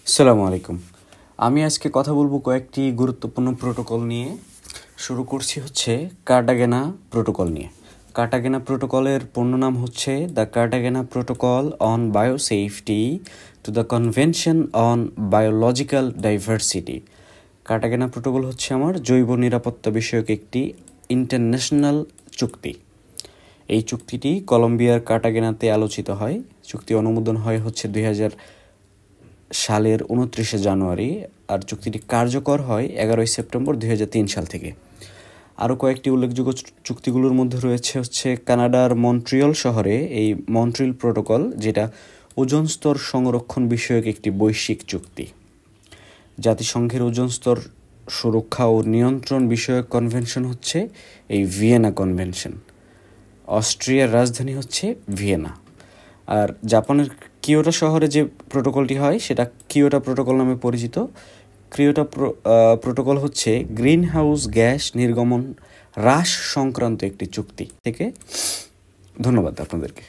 আসসালামু আলাইকুম। আমি আজকে কথা বলবো কয়েকটি গুরুত্বপূর্ণ প্রোটোকল নিয়ে। শুরু করছি হচ্ছে কার্টাগেনা প্রোটোকল নিয়ে। কার্টাগেনা প্রোটোকলের পূর্ণ নাম হচ্ছে the Cartagena protocol on biosafety to the convention on biological diversity. Cartagena protocol হচ্ছে আমার জৈব নিরাপত্তা বিষয়ক একটি ইন্টারন্যাশনাল চুক্তি। এই চুক্তিটি কলম্বিয়ার কার্টাগেনাতে আলোচিত হয়। চুক্তি অনুমোদন হয় হচ্ছে 2000 সালের 29 জানুয়ারি, আর চুক্তিটি কার্যকর হয় 11 সেপ্টেম্বর 2003 সাল থেকে। আরও কয়েকটি উল্লেখযোগ্য চুক্তিগুলোর মধ্যে রয়েছে হচ্ছে কানাডার মন্ট্রিয়ল শহরে এই মন্ট্রিয়ল প্রোটোকল, যেটা ওজোন স্তর সংরক্ষণ বিষয়ক একটি বৈশ্বিক চুক্তি। জাতিসংঘের ওজোন স্তর সুরক্ষা ও নিয়ন্ত্রণ বিষয়ক কনভেনশন হচ্ছে এই ভিয়েনা কনভেনশন। অস্ট্রিয়ার রাজধানী হচ্ছে ভিয়েনা। আর জাপানের কিয়োটো শহরে যে প্রোটোকলটি হয় সেটা কিয়োটো প্রোটোকল নামে পরিচিত। কিয়োটো প্রোটোকল হচ্ছে গ্রিন হাউস গ্যাস নির্গমন হ্রাস সংক্রান্ত একটি চুক্তি থেকে। ধন্যবাদ আপনাদেরকে।